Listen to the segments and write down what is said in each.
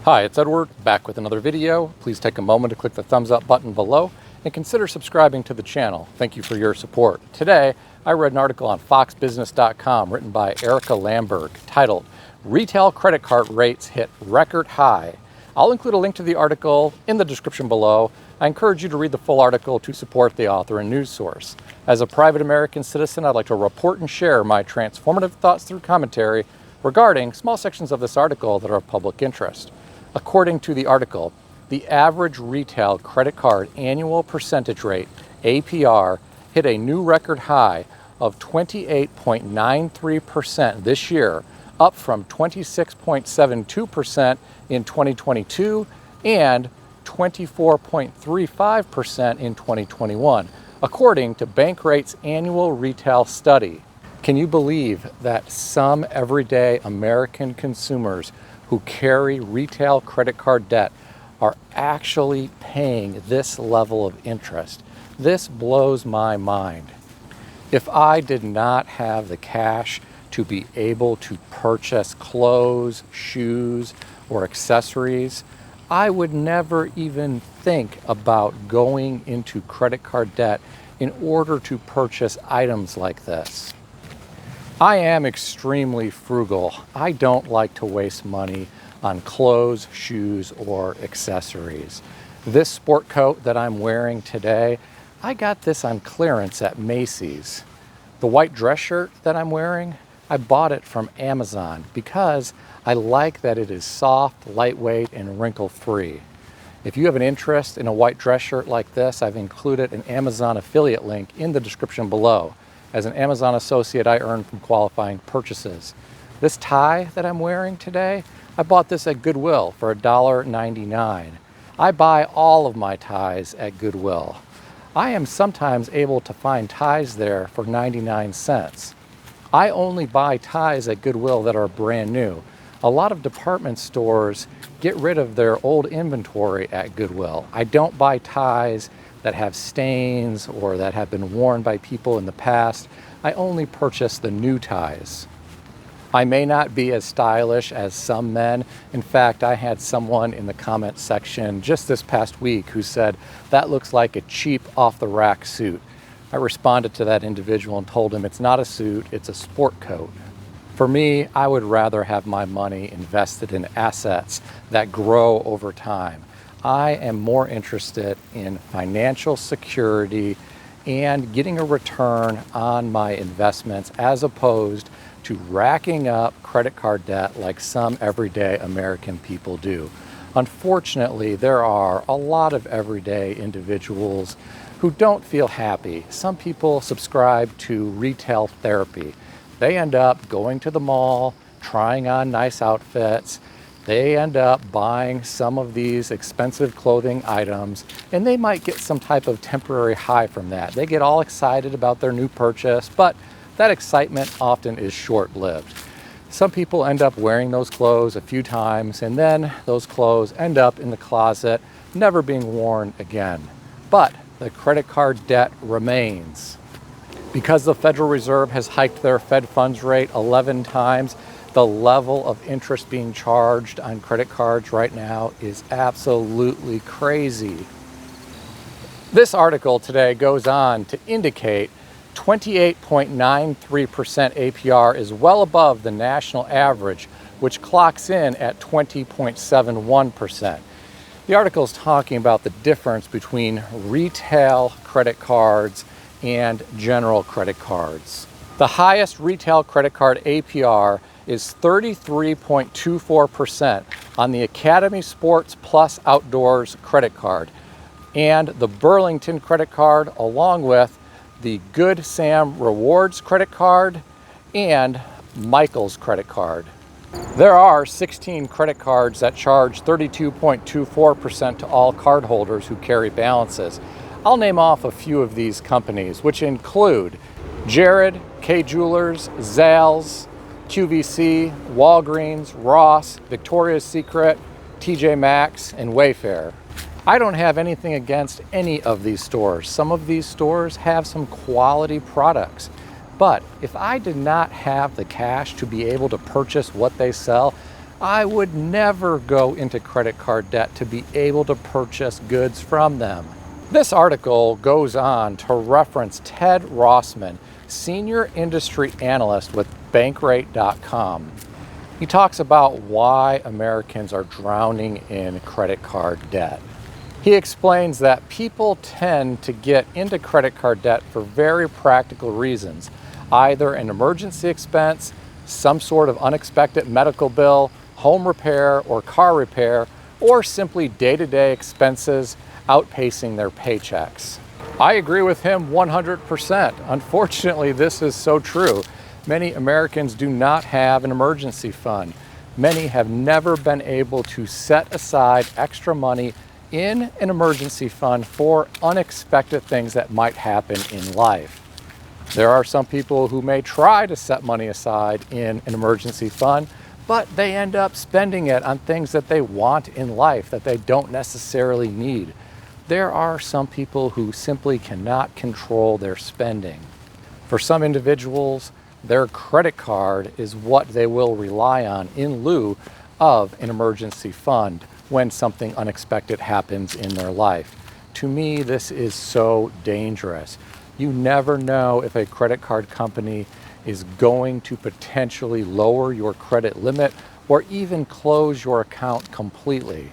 Hi, it's Edward, back with another video. Please take a moment to click the thumbs up button below and consider subscribing to the channel. Thank you for your support. Today, I read an article on foxbusiness.com written by Erica Lamberg titled, Retail Credit Card Rates Hit Record High. I'll include a link to the article in the description below. I encourage you to read the full article to support the author and news source. As a private American citizen, I'd like to report and share my transformative thoughts through commentary regarding small sections of this article that are of public interest. According to the article, the average retail credit card annual percentage rate, APR, hit a new record high of 28.93% this year, up from 26.72% in 2022 and 24.35% in 2021, according to Bankrate's annual retail study. Can you believe that some everyday American consumers who carry retail credit card debt are actually paying this level of interest? This blows my mind. If I did not have the cash to be able to purchase clothes, shoes, or accessories, I would never even think about going into credit card debt in order to purchase items like this. I am extremely frugal. I don't like to waste money on clothes, shoes, or accessories. This sport coat that I'm wearing today, I got this on clearance at Macy's. The white dress shirt that I'm wearing, I bought it from Amazon because I like that it is soft, lightweight, and wrinkle-free. If you have an interest in a white dress shirt like this, I've included an Amazon affiliate link in the description below. As an Amazon associate, I earn from qualifying purchases. This tie that I'm wearing today, I bought this at Goodwill for $1.99. I buy all of my ties at Goodwill. I am sometimes able to find ties there for 99 cents. I only buy ties at Goodwill that are brand new. A lot of department stores get rid of their old inventory at Goodwill. I don't buy ties that have stains or that have been worn by people in the past. I only purchase the new ties. I may not be as stylish as some men. In fact, I had someone in the comment section just this past week who said, that looks like a cheap off-the-rack suit. I responded to that individual and told him it's not a suit, it's a sport coat. For me, I would rather have my money invested in assets that grow over time. I am more interested in financial security and getting a return on my investments as opposed to racking up credit card debt like some everyday American people do. Unfortunately, there are a lot of everyday individuals who don't feel happy. Some people subscribe to retail therapy. They end up going to the mall, trying on nice outfits. They end up buying some of these expensive clothing items, and they might get some type of temporary high from that. They get all excited about their new purchase, but that excitement often is short-lived. Some people end up wearing those clothes a few times, and then those clothes end up in the closet, never being worn again. But the credit card debt remains. Because the Federal Reserve has hiked their Fed funds rate 11 times, the level of interest being charged on credit cards right now is absolutely crazy. This article today goes on to indicate 28.93% APR is well above the national average, which clocks in at 20.71%. The article is talking about the difference between retail credit cards and general credit cards. The highest retail credit card APR is 33.24% on the Academy Sports Plus Outdoors credit card and the Burlington credit card, along with the Good Sam Rewards credit card and Michael's credit card. There are 16 credit cards that charge 32.24% to all cardholders who carry balances. I'll name off a few of these companies, which include Jared, K Jewelers, Zales, QVC, Walgreens, Ross, Victoria's Secret, TJ Maxx, and Wayfair. I don't have anything against any of these stores. Some of these stores have some quality products. But if I did not have the cash to be able to purchase what they sell, I would never go into credit card debt to be able to purchase goods from them. This article goes on to reference Ted Rossman, senior industry analyst with Bankrate.com. He talks about why Americans are drowning in credit card debt. He explains that people tend to get into credit card debt for very practical reasons, either an emergency expense, some sort of unexpected medical bill, home repair or car repair, or simply day-to-day expenses outpacing their paychecks. I agree with him 100%. Unfortunately, this is so true. Many Americans do not have an emergency fund. Many have never been able to set aside extra money in an emergency fund for unexpected things that might happen in life. There are some people who may try to set money aside in an emergency fund, but they end up spending it on things that they want in life that they don't necessarily need. There are some people who simply cannot control their spending. For some individuals, their credit card is what they will rely on in lieu of an emergency fund when something unexpected happens in their life. To me, this is so dangerous. You never know if a credit card company is going to potentially lower your credit limit or even close your account completely.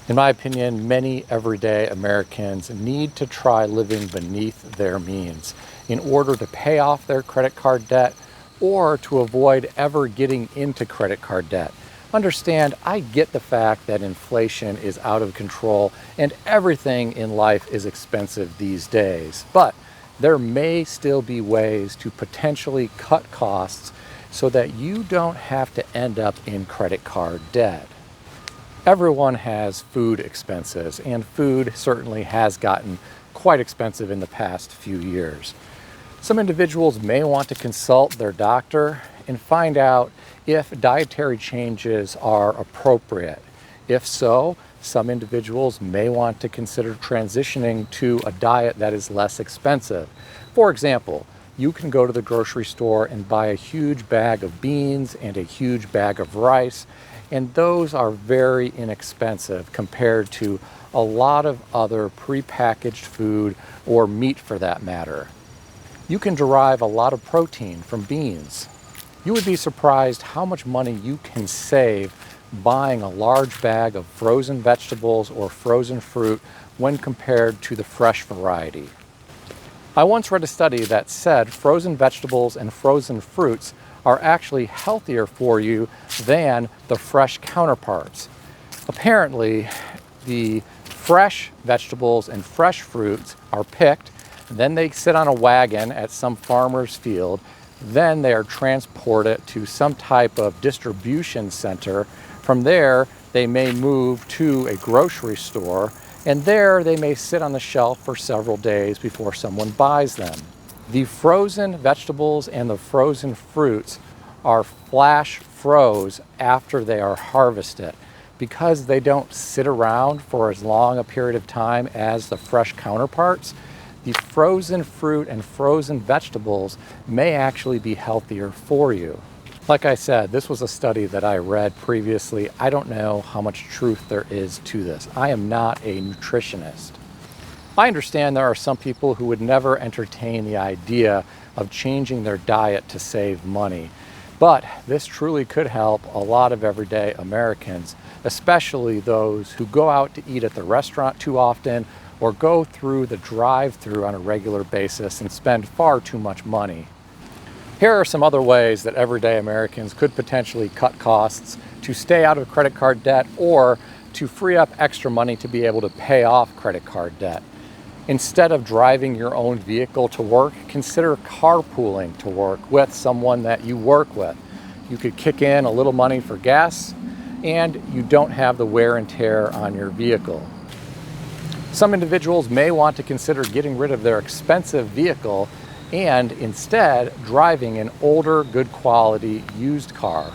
In my opinion, many everyday Americans need to try living beneath their means in order to pay off their credit card debt or to avoid ever getting into credit card debt. Understand, I get the fact that inflation is out of control and everything in life is expensive these days, but there may still be ways to potentially cut costs so that you don't have to end up in credit card debt. Everyone has food expenses, and food certainly has gotten quite expensive in the past few years. Some individuals may want to consult their doctor and find out if dietary changes are appropriate. If so, some individuals may want to consider transitioning to a diet that is less expensive. For example, you can go to the grocery store and buy a huge bag of beans and a huge bag of rice, and those are very inexpensive compared to a lot of other prepackaged food or meat for that matter. You can derive a lot of protein from beans. You would be surprised how much money you can save buying a large bag of frozen vegetables or frozen fruit when compared to the fresh variety. I once read a study that said frozen vegetables and frozen fruits are actually healthier for you than the fresh counterparts. Apparently, the fresh vegetables and fresh fruits are picked, then they sit on a wagon at some farmer's field, then they are transported to some type of distribution center. From there, they may move to a grocery store, and there they may sit on the shelf for several days before someone buys them. The frozen vegetables and the frozen fruits are flash froze after they are harvested. Because they don't sit around for as long a period of time as the fresh counterparts, the frozen fruit and frozen vegetables may actually be healthier for you. Like I said, this was a study that I read previously. I don't know how much truth there is to this. I am not a nutritionist. I understand there are some people who would never entertain the idea of changing their diet to save money, but this truly could help a lot of everyday Americans, especially those who go out to eat at the restaurant too often or go through the drive-thru on a regular basis and spend far too much money. Here are some other ways that everyday Americans could potentially cut costs to stay out of credit card debt or to free up extra money to be able to pay off credit card debt. Instead of driving your own vehicle to work, consider carpooling to work with someone that you work with. You could kick in a little money for gas, and you don't have the wear and tear on your vehicle. Some individuals may want to consider getting rid of their expensive vehicle and instead driving an older, good quality used car.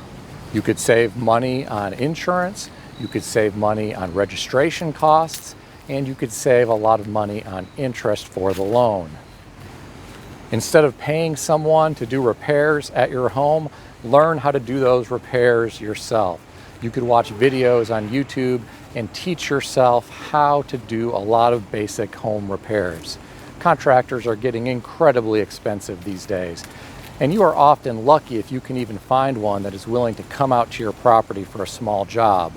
You could save money on insurance, you could save money on registration costs, and you could save a lot of money on interest for the loan. Instead of paying someone to do repairs at your home, learn how to do those repairs yourself. You could watch videos on YouTube and teach yourself how to do a lot of basic home repairs. Contractors are getting incredibly expensive these days, and you are often lucky if you can even find one that is willing to come out to your property for a small job.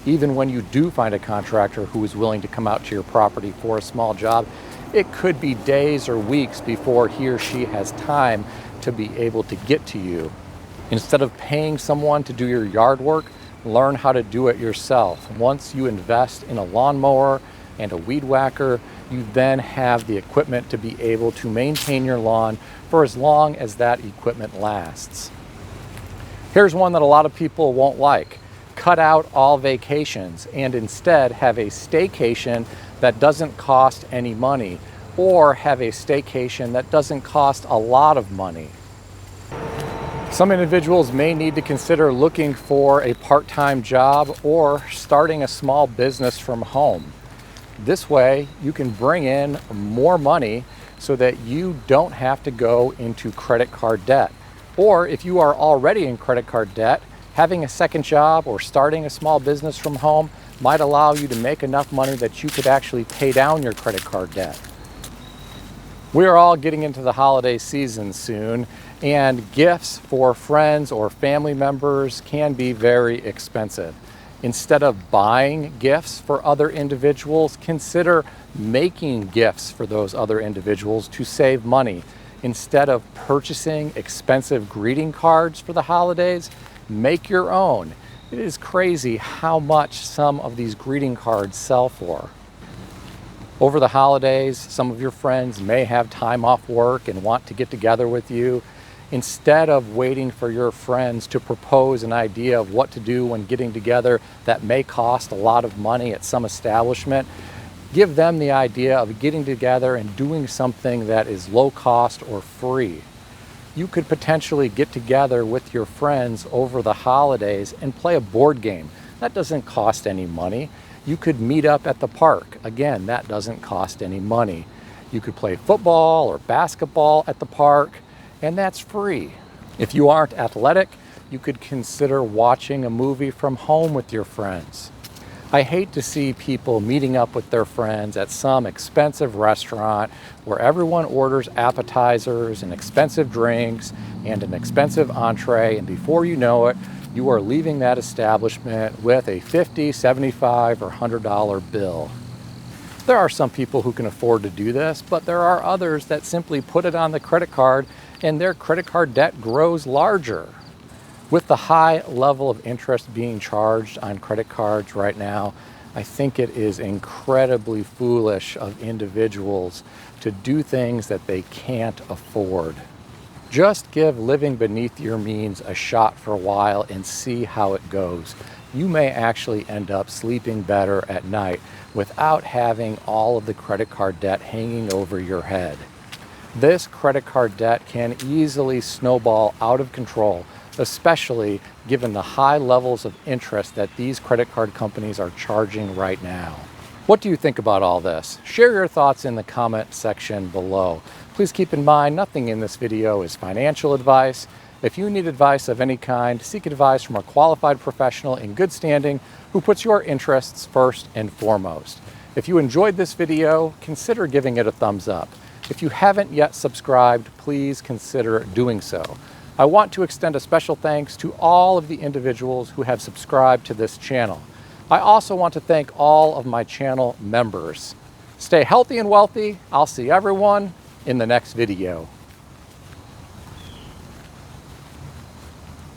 Even when you do find a contractor who is willing to come out to your property for a small job, it could be days or weeks before he or she has time to be able to get to you. Instead of paying someone to do your yard work, learn how to do it yourself. Once you invest in a lawnmower and a weed whacker, you then have the equipment to be able to maintain your lawn for as long as that equipment lasts. Here's one that a lot of people won't like. Cut out all vacations and instead have a staycation that doesn't cost any money, or have a staycation that doesn't cost a lot of money. Some individuals may need to consider looking for a part-time job or starting a small business from home. This way, you can bring in more money so that you don't have to go into credit card debt. Or if you are already in credit card debt, having a second job or starting a small business from home might allow you to make enough money that you could actually pay down your credit card debt. We are all getting into the holiday season soon, and gifts for friends or family members can be very expensive. Instead of buying gifts for other individuals, consider making gifts for those other individuals to save money. Instead of purchasing expensive greeting cards for the holidays, make your own. It is crazy how much some of these greeting cards sell for. Over the holidays, some of your friends may have time off work and want to get together with you. Instead of waiting for your friends to propose an idea of what to do when getting together that may cost a lot of money at some establishment, give them the idea of getting together and doing something that is low cost or free. You could potentially get together with your friends over the holidays and play a board game. That doesn't cost any money. You could meet up at the park. Again, that doesn't cost any money. You could play football or basketball at the park, and that's free. If you aren't athletic, you could consider watching a movie from home with your friends. I hate to see people meeting up with their friends at some expensive restaurant where everyone orders appetizers and expensive drinks and an expensive entree, and before you know it, you are leaving that establishment with a $50, $75, or $100 bill. There are some people who can afford to do this, but there are others that simply put it on the credit card and their credit card debt grows larger. With the high level of interest being charged on credit cards right now, I think it is incredibly foolish of individuals to do things that they can't afford. Just give living beneath your means a shot for a while and see how it goes. You may actually end up sleeping better at night without having all of the credit card debt hanging over your head. This credit card debt can easily snowball out of control, especially given the high levels of interest that these credit card companies are charging right now. What do you think about all this? Share your thoughts in the comment section below. Please keep in mind, nothing in this video is financial advice. If you need advice of any kind, seek advice from a qualified professional in good standing who puts your interests first and foremost. If you enjoyed this video, consider giving it a thumbs up. If you haven't yet subscribed, please consider doing so. I want to extend a special thanks to all of the individuals who have subscribed to this channel. I also want to thank all of my channel members. Stay healthy and wealthy. I'll see everyone in the next video.